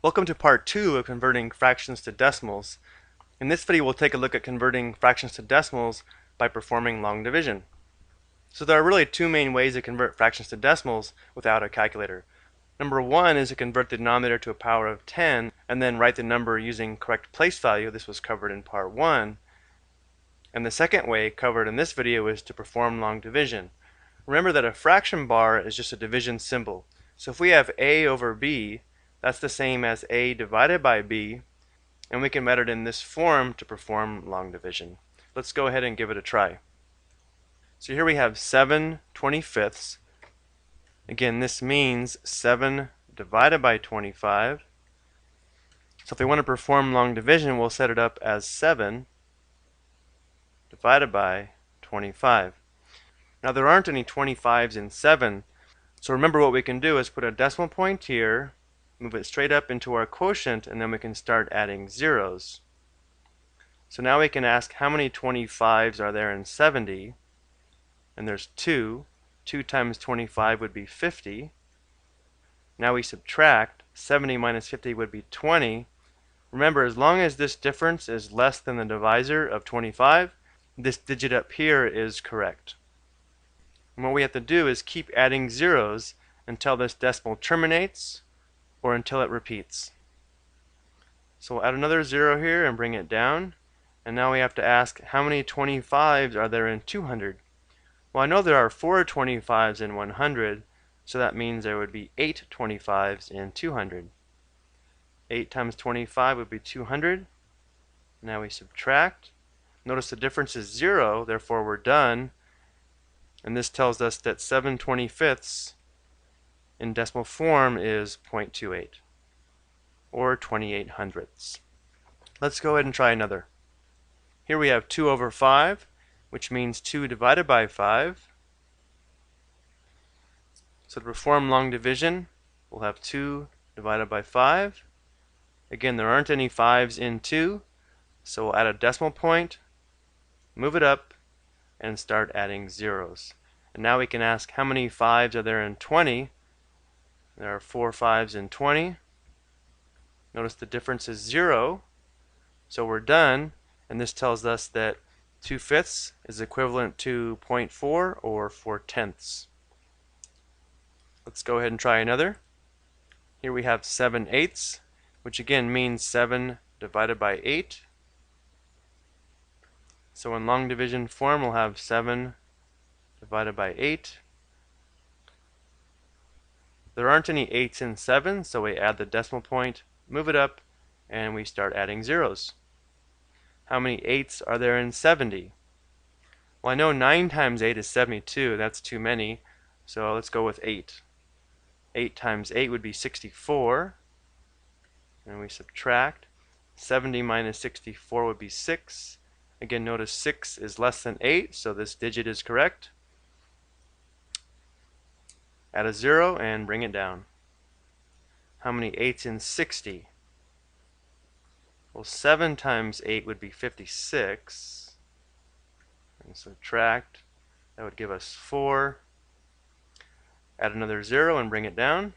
Welcome to part 2 of converting fractions to decimals. In this video we'll take a look at converting fractions to decimals by performing long division. So there are really two main ways to convert fractions to decimals without a calculator. Number one is to convert the denominator to a power of 10 and then write the number using correct place value. This was covered in part 1. And the second way, covered in this video, is to perform long division. Remember that a fraction bar is just a division symbol. So if we have a over b, that's the same as a divided by b, and we can write it in this form to perform long division. Let's go ahead and give it a try. So here we have 7/25. Again, this means 7 divided by 25. So if we want to perform long division, we'll set it up as 7 divided by 25. Now there aren't any 25s in 7, so remember what we can do is put a decimal point here, move it straight up into our quotient, and then we can start adding zeros. So now we can ask how many 25s are there in 70, and there's 2. 2 times 25 would be 50. Now we subtract. 70 minus 50 would be 20. Remember, as long as this difference is less than the divisor of 25, this digit up here is correct. And what we have to do is keep adding zeros until this decimal terminates or until it repeats. So we'll add another 0 here and bring it down. And now we have to ask how many 25s are there in 200? Well, I know there are 4 25s in 100, so that means there would be 8 25s in 200. 8 times 25 would be 200. Now we subtract. Notice the difference is 0, therefore we're done. And this tells us that 7/25 in decimal form is 0.28, or 28 hundredths. Let's go ahead and try another. Here we have 2 over 5, which means 2 divided by 5. So to perform long division, we'll have 2 divided by 5. Again, there aren't any 5s in 2, so we'll add a decimal point, move it up, and start adding zeros. And now we can ask how many 5s are there in 20. There are 4 5s in 20. Notice the difference is 0, so we're done, and this tells us that 2/5 is equivalent to 0.4 or 4/10. Let's go ahead and try another. Here we have 7/8, which again means 7 divided by 8. So in long division form, we'll have 7 divided by 8. There aren't any 8s in 7, so we add the decimal point, move it up, and we start adding zeros. How many 8s are there in 70? Well, I know 9 times 8 is 72. That's too many, so let's go with 8. 8 times 8 would be 64. And we subtract. 70 minus 64 would be 6. Again, notice 6 is less than 8, so this digit is correct. Add a 0 and bring it down. How many 8s in 60? Well, 7 times 8 would be 56. And subtract. That would give us 4. Add another 0 and bring it down.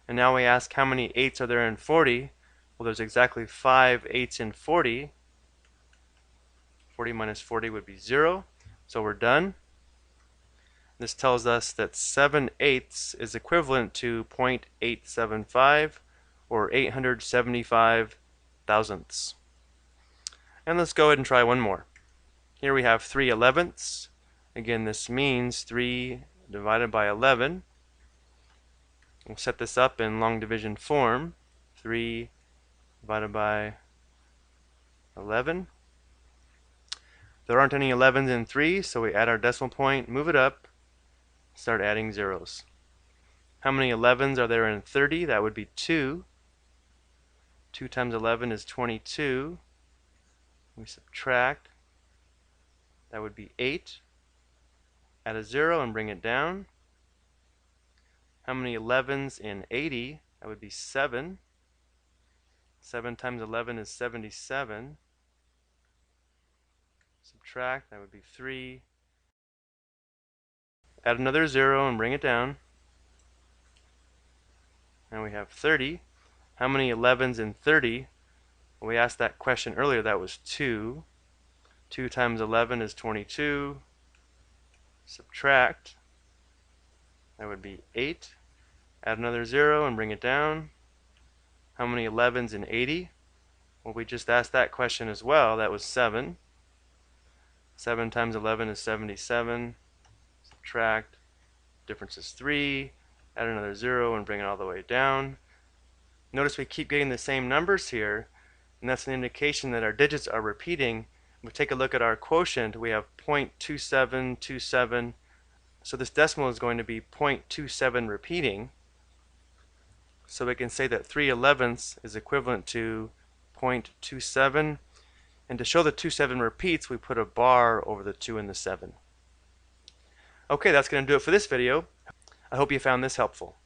And now we ask how many 8s are there in 40. Well, there's exactly 5 8s in 40. 40 minus 40 would be 0. So we're done. This tells us that 7/8 is equivalent to 0.875 or 875 thousandths. And let's go ahead and try one more. Here we have 3/11. Again, this means 3 divided by 11. We'll set this up in long division form. 3 divided by 11. There aren't any 11s in 3, so we add our decimal point, move it up, start adding zeros. How many 11s are there in 30? That would be 2. 2 times 11 is 22. We subtract. That would be 8. Add a 0 and bring it down. How many 11s in 80? That would be 7. 7 times 11 is 77. Subtract. That would be 3. Add another 0 and bring it down. Now we have 30. How many 11s in 30? Well, we asked that question earlier. That was 2. 2 times 11 is 22. Subtract. That would be 8. Add another 0 and bring it down. How many 11s in 80? Well, we just asked that question as well. That was 7. 7 times 11 is 77. Subtract. Difference is 3. Add another 0 and bring it all the way down. Notice we keep getting the same numbers here, and that's an indication that our digits are repeating. If we take a look at our quotient, we have 0.2727. So this decimal is going to be 0.27 repeating. So we can say that 3/11 is equivalent to 0.27. And to show the 27 repeats, we put a bar over the 2 and the 7. Okay, that's going to do it for this video. I hope you found this helpful.